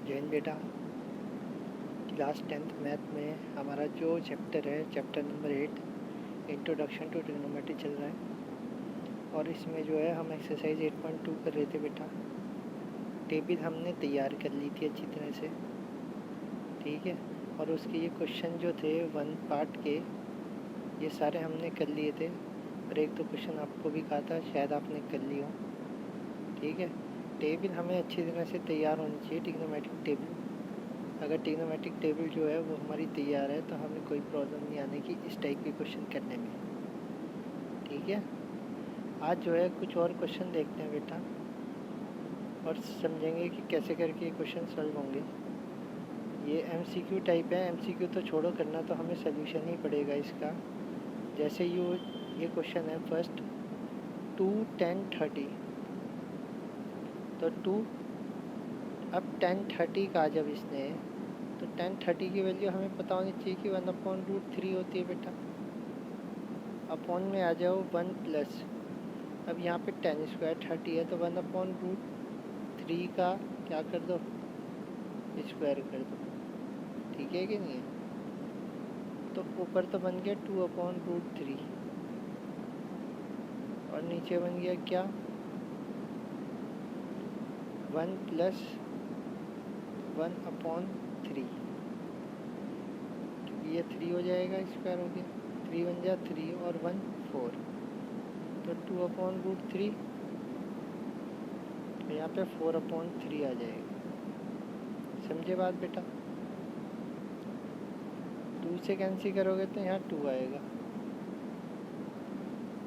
जैन बेटा, class 10th math में हमारा जो चैप्टर है chapter number 8 introduction to trigonometry चल रहा है और इसमें जो है हम एक्सरसाइज 8.2 कर रहे थे बेटा। टेबल हमने तैयार कर ली थी अच्छी तरह से, ठीक है। और उसके ये क्वेश्चन जो थे वन पार्ट के ये सारे हमने कर लिए थे और एक दो क्वेश्चन आपको भी कहा था, शायद आपने कर लिया, ठीक है। टेबल हमें अच्छी तरह से तैयार होनी चाहिए, ट्रिग्नोमेट्रिक टेबल। अगर ट्रिग्नोमेट्रिक टेबल जो है वो हमारी तैयार है तो हमें कोई प्रॉब्लम नहीं आने की इस टाइप के क्वेश्चन करने में, ठीक है। आज जो है कुछ और क्वेश्चन देखते हैं बेटा और समझेंगे कि कैसे करके क्वेश्चन सॉल्व होंगे। ये एमसीक्यू टाइप है, एमसीक्यू तो छोड़ो, करना तो हमें सोल्यूशन ही पड़ेगा इसका। जैसे ये क्वेश्चन है फर्स्ट 2 10 30, तो 2 अब 10 30 का जब इसने तो 10 30 की वैल्यू हमें पता होनी चाहिए कि 1/√3 होती है बेटा। अपॉन में आ जाओ 1 प्लस, अब यहाँ पे 10² 30 है तो 1/√3 का क्या कर दो, स्क्वायर कर दो, ठीक है कि नहीं है। तो ऊपर तो बन गया 2/√3 और नीचे बन गया क्या 1 प्लस 1/3, ये 3 हो जाएगा, स्क्वायर हो गया, 3 बन जाए 3 और 1 4, तो 2/√3 यहाँ पे 4/3 आ जाएगा। समझे बात बेटा। 2 से कैंसिल करोगे तो यहाँ 2 आएगा,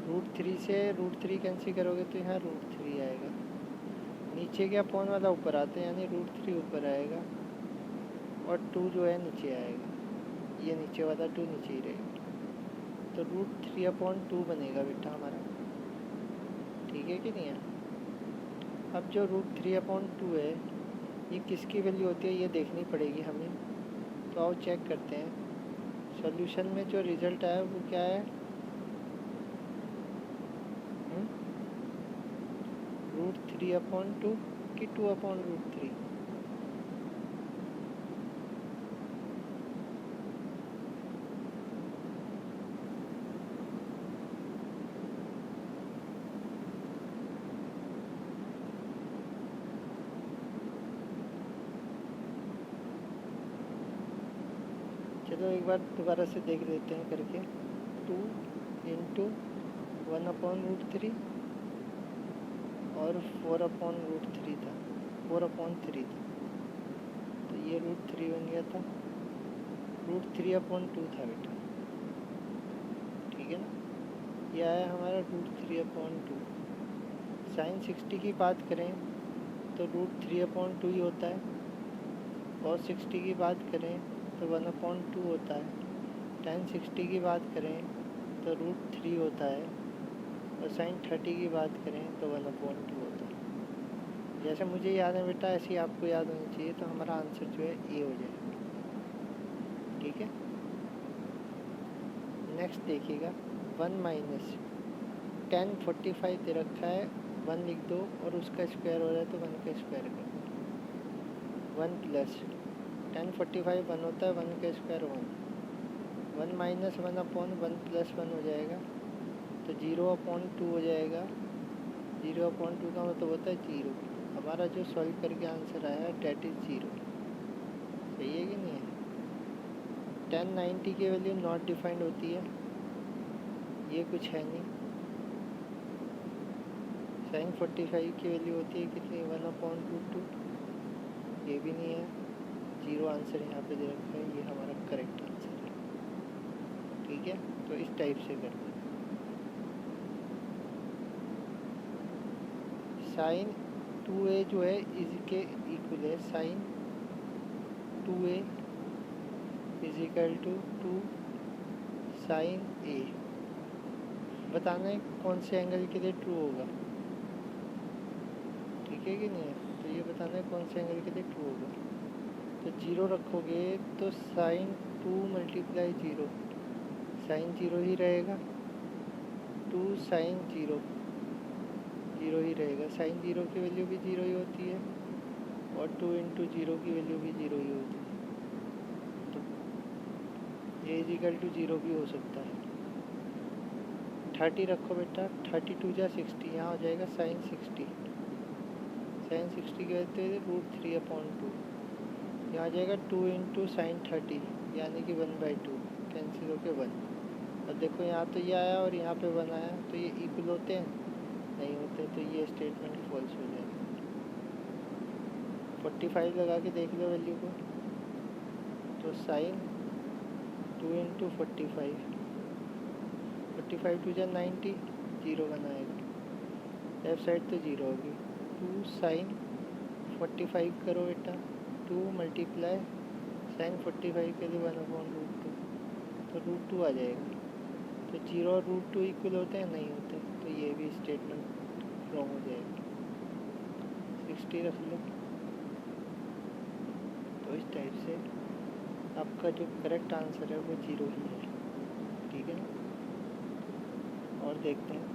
√3 से √3 कैंसिल करोगे तो यहाँ √3 आएगा। नीचे के अपॉन वाला ऊपर आते हैं यानी √3 ऊपर आएगा और 2 जो है नीचे आएगा, ये नीचे वाला 2 नीचे ही रहेगा, तो √3/2 बनेगा बेटा हमारा, ठीक है कि नहीं है। अब जो √3/2 है ये किसकी वैल्यू होती है ये देखनी पड़ेगी हमें, तो आओ चेक करते हैं। सॉल्यूशन में जो रिज़ल्ट आया वो क्या है, √3/2 कि 2/√3। चलो एक बार दोबारा से देख लेते हैं करके। 2 × 1/√3 और 4/√3 था, 4/3 था, तो ये √3 बन गया था, √3/2 था बेटा, ठीक है ना। ये आया हमारा √3/2। sin 60 की बात करें तो √3/2 ही होता है, cos 60 की बात करें तो 1/2 होता है, tan 60 की बात करें तो √3 होता है और sin 30 की बात करें तो 1/2 होता है। जैसे मुझे याद है बेटा ऐसे ही आपको याद होनी चाहिए, तो हमारा आंसर जो है ए हो जाएगा, ठीक है। नेक्स्ट देखिएगा 1 माइनस 10 45 दे रखा है, 1 लिख दो और उसका स्क्वायर हो रहा है तो 1 का स्क्वायर कर दो। 1 प्लस 10 45 1 होता है, 1 का स्क्वायर 1, 1 माइनस 1/1 प्लस 1 हो जाएगा, तो 0/2 हो जाएगा। 0/2 का मतलब होता है 0। हमारा जो सॉल्व करके आंसर आया है डेट इज़ 0, सही है कि नहीं है। 10 90 की वैल्यू नॉट डिफाइंड होती है, ये कुछ है नहीं। sin 45 की वैल्यू होती है कितनी 1/√2, ये भी नहीं है, 0 आंसर यहाँ पे दे रखा है, ये हमारा करेक्ट आंसर है, ठीक है। तो इस टाइप से करते हैं। sin 2a जो है इज के इक्वल है, sin 2a is equal to 2 sin a। बताना है कौन से एंगल के लिए ट्रू होगा, ठीक है कि नहीं है। तो ये बताना है कौन से एंगल के लिए ट्रू होगा, तो 0 रखोगे तो sin 2 × 0 sin 0 ही रहेगा, 2 sin 0 0 ही रहेगा, sin 0 की वैल्यू भी 0 ही होती है और 2 इंटू जीरो की वैल्यू भी जीरो ही होती है, तो ये इज इक्वल टू जीरो भी हो सकता है। 30 रखो बेटा, 32 जा 60, यहाँ हो जाएगा साइन 60। साइन 60 की वैल्यू √3/2, यहाँ आ जाएगा 2 इंटू साइन 30 यानी कि 1/2, कैंसिल होके 1। अब देखो यहाँ तो ये आया और यहाँ पे 1 आया, तो ये इक्वल होते हैं, नहीं होते, तो ये स्टेटमेंट फॉल्स हो जाएगा। 45 लगा के देख लो वैल्यू को, तो साइन 2 इंटू 45, 45 टू जा 90, जीरो बनाएगा, लेफ्ट साइड तो जीरो होगी। 2 साइन 45 करो बेटा, 2 मल्टीप्लाई साइन 45 के लिए 1/√2, तो √2 आ जाएगा। तो जीरो और √2 इक्वल होते हैं, नहीं होते, तो ये भी स्टेटमेंट रॉन्ग हो जाएगा। 60 रख लो। तो इस टाइप से आपका जो करेक्ट आंसर है वो जीरो ही है, ठीक है ना। और देखते हैं,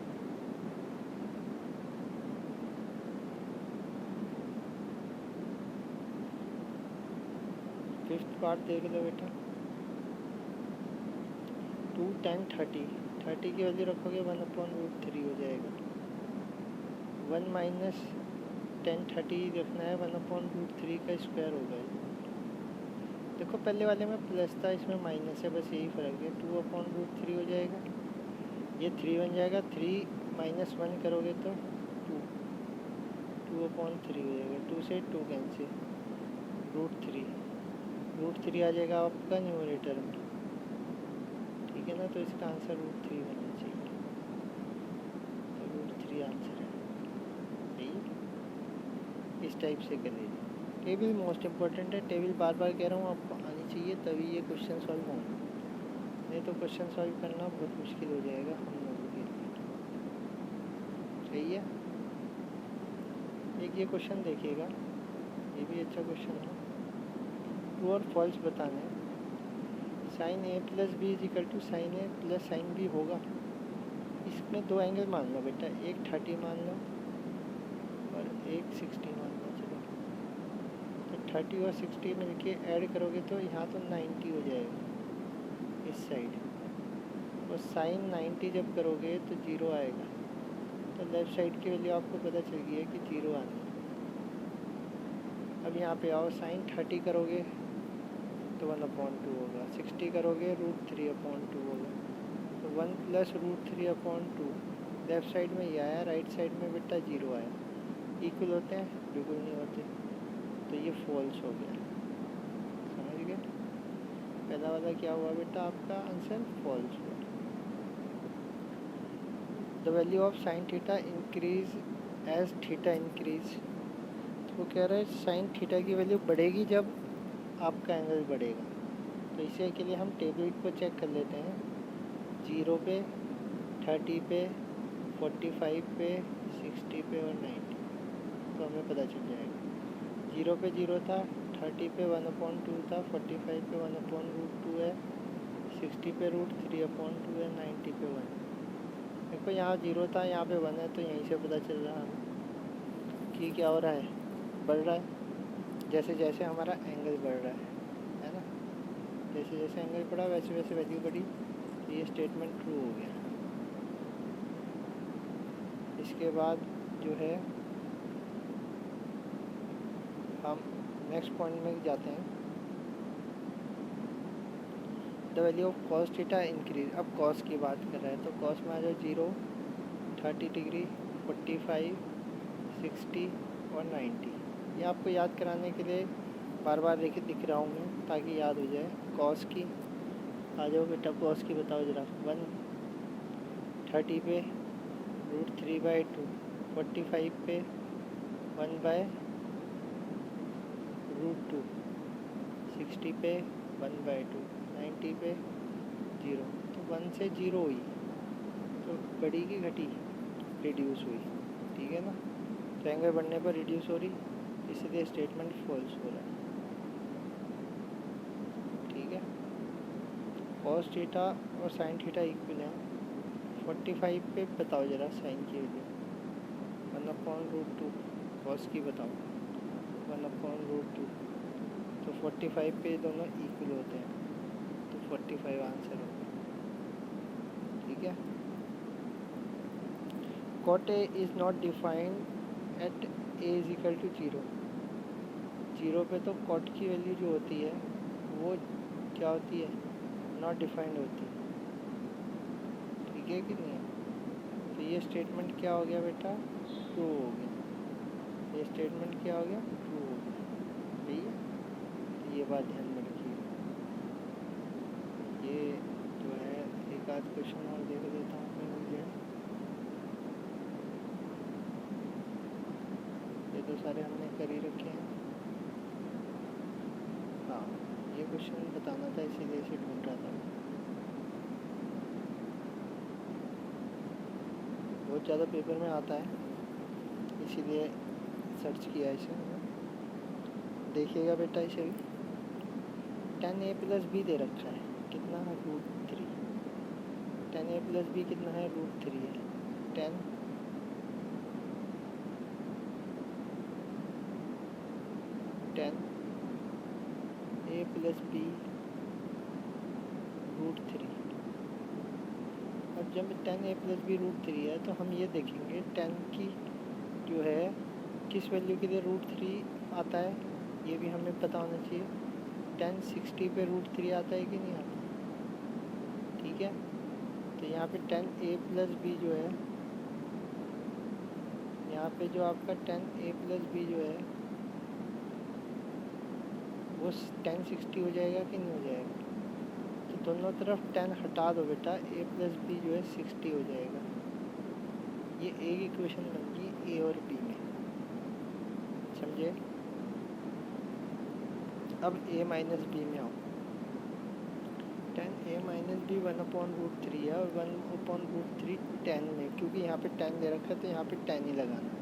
फिफ्थ पार्ट देख लो बेटा। 2 10 30 की वैल्यू रखोगे 1/√3 हो जाएगा। 1 माइनस 10 30 रखना है, 1/√3 का स्क्वायर होगा। देखो पहले वाले में प्लस था, इसमें माइनस है, बस यही फ़र्क है। 2/√3 हो जाएगा, ये 3 बन जाएगा, 3 माइनस 1 करोगे तो 2, 2/3 हो जाएगा। 2 से 2 कैंसिल, √3 आ जाएगा आपका न्यूमरेटर में, ठीक है ना। तो इसका आंसर √3 बनना चाहिए, तो √3 आंसर है, सही। इस टाइप से कर लीजिए। टेबल मोस्ट इम्पोर्टेंट है, टेबल बार बार कह रहा हूँ आपको आनी चाहिए, तभी ये क्वेश्चन सॉल्व होंगे, नहीं तो क्वेश्चन सॉल्व करना बहुत मुश्किल हो जाएगा हम लोगों के लिए, सही है। एक ये क्वेश्चन देखिएगा, ये भी अच्छा क्वेश्चन है। ट्रू और फॉल्स बताना है। Sine A plus B is equal to sine A plus sine B होगा। इसमें दो एंगल मान लो बेटा, एक 30 मान लो और एक 60 मान लो। चलो तो 30 और 60 मिलके ऐड करोगे तो यहाँ तो 90 हो जाएगा इस साइड, और साइन 90 जब करोगे तो 0 आएगा। तो लेफ़्ट साइड की वैल्यू आपको पता चल गई है कि 0 आनी है। अब यहाँ पे आओ, साइन 30 करोगे तो 1/2 होगा, 60 करोगे √3/2 होगा, तो 1 प्लस √3/2। लेफ़्ट साइड में ये आया, राइट साइड में बेटा 0 आया। इक्वल होते हैं? बिल्कुल नहीं होते, तो ये फॉल्स हो गया, समझ गए। पहला वाला क्या हुआ बेटा, आपका आंसर फॉल्स हुआ। The value of sine theta increase as theta increase. तो वो कह रहा है साइन थीटा की वैल्यू बढ़ेगी जब आपका एंगल बढ़ेगा। तो इसे के लिए हम टेबल को चेक कर लेते हैं। 0 पे, 30 पे, 45 पे, 60 पे और 90, तो हमें पता चल जाएगा। 0 पे 0 था, 30 पे 1/2 था, 45 पे 1/√2 है, 60 पे √3/2 है, 90 पे 1। देखो यहाँ 0 था, यहाँ पे 1 है, तो यहीं से पता चल रहा है कि क्या हो रहा है, बढ़ रहा है। जैसे जैसे हमारा एंगल बढ़ रहा है ना, जैसे जैसे एंगल बढ़ा वैसे वैसे वैल्यू बढ़ी, तो ये स्टेटमेंट ट्रू हो गया। इसके बाद जो है हम नेक्स्ट पॉइंट में जाते हैं। The value of cos theta increase. अब कॉस की बात कर रहा है, तो कॉस में आ जाए 0, 30 डिग्री, 45, 60 और 90। ये आपको याद कराने के लिए बार बार दिख रहा हूँ मैं, ताकि याद हो जाए। कॉस की आ जाओ बेटा, कॉस की बताओ ज़रा। 1 30 पे √3/2, 45 पे 1/√2, 60 पे 1/2, 90 पे 0। तो 1 से 0 हुई, तो बढ़ी की घटी, रिड्यूस हुई, ठीक है ना। तो एंगल बढ़ने पर रिड्यूस हो रही, इसलिए स्टेटमेंट फॉल्स हो रहा है, ठीक है। कॉस थीटा और साइन थीटा इक्वल हैं। 45 पे बताओ ज़रा साइन की वैल्यू, 1/√2। कॉस की बताओ, 1/√2, तो 45 पे दोनों इक्वल होते हैं, तो 45 आंसर होगा। ठीक है। cot A is not defined at A is equal to 0। 0 पे तो cot की वैल्यू जो होती है वो क्या होती है, नॉट डिफाइंड होती है। ठीक है कि नहीं? तो ये स्टेटमेंट क्या हो गया बेटा, ट्रू हो गया। ये स्टेटमेंट क्या हो गया, ट्रू हो गया। सही है, तो ये बात ध्यान में रखिए। ये जो है एक आध क्वेश्चन और देख देता हूँ मैं, मिल जाए। ये तो सारे हमने कर ही रखे हैं। हाँ, ये क्वेश्चन बताना था, इसीलिए इसे ढूंढ रहा था। बहुत ज़्यादा पेपर में आता है, इसीलिए सर्च किया इसे। देखिएगा बेटा, इसे भी 10a + b दे रखा है, कितना है, √3। 10a + b कितना है, √3 है। 10 a + b √3। और जब 10a + b √3 है तो हम ये देखेंगे 10 की जो है किस वैल्यू के लिए √3 आता है, ये भी हमें पता होना चाहिए। 10 60 पे √3 आता है कि नहीं आता। ठीक है, तो यहाँ पे 10a + b जो है, यहाँ पे जो आपका 10a + b जो है वो 10 60 हो जाएगा कि नहीं हो जाएगा। तो दोनों तरफ 10 हटा दो बेटा, a + b जो है 60 हो जाएगा। ये एक इक्वेशन बन गई a और b में, समझे। अब a - b में आओ। 10a - b 1/√3 है, और 1/√3 10 में, क्योंकि यहाँ पे 10 दे रखा है तो यहाँ पे 10 ही लगाना है।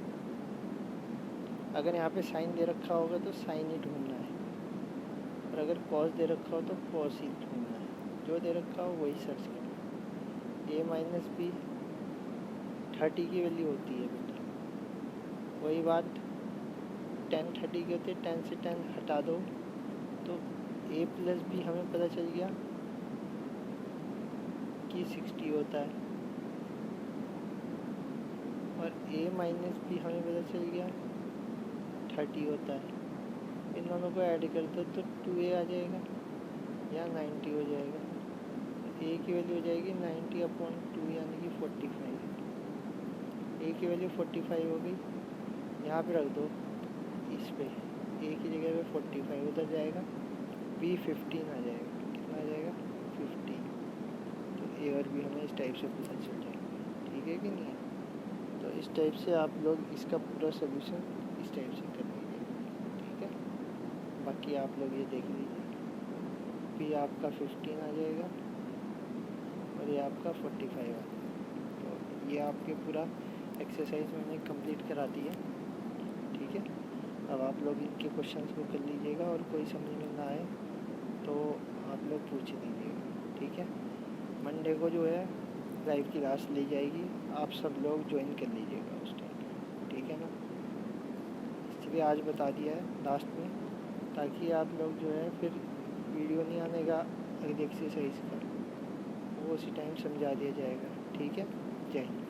अगर यहाँ पे साइन दे रखा होगा तो साइन ही ढूंढना है, और अगर कॉस दे रखा हो तो कॉस ही ढूंढना है। जो दे रखा हो वही सर्च करना। a - b 30 की वैल्यू होती है बेटा, वही बात 10 30 की होती है। 10 से 10 हटा दो तो a + b हमें पता चल गया कि 60 होता है, और a - b हमें पता चल गया 30 होता है। इन दोनों को ऐड कर दो तो 2a आ जाएगा या 90 हो जाएगा। a की वैल्यू हो जाएगी 90/2 यानी कि 45। a की वैल्यू 45 हो गई, यहाँ पे रख दो इस पे, a की जगह पे 45 उधर जाएगा, b 15 आ जाएगा। कितना आ जाएगा, 15। तो a और b हमें इस टाइप से पता चल जाएगा। ठीक है कि नहीं। तो इस टाइप से आप लोग इसका पूरा सोल्यूशन इस टाइप से कर लीजिए। ठीक है, बाकी आप लोग ये देख लीजिए, b आपका 15 आ जाएगा और ये आपका 45 आ जाएगा। तो ये आपके पूरा एक्सरसाइज मैंने कंप्लीट करा दी है। ठीक है, अब आप लोग इनके क्वेश्चंस को कर लीजिएगा, और कोई समझ में ना आए तो आप लोग पूछ लीजिएगा। ठीक है, मंडे को जो है लाइव क्लास ली जाएगी, आप सब लोग ज्वाइन कर लीजिएगा उस टाइम। ठीक है ना, इसलिए आज बता दिया है लास्ट में, ताकि आप लोग जो है फिर वीडियो नहीं आने का अगली एक्सरसाइज का वो उसी टाइम समझा दिया जाएगा। ठीक है, जय हिंद।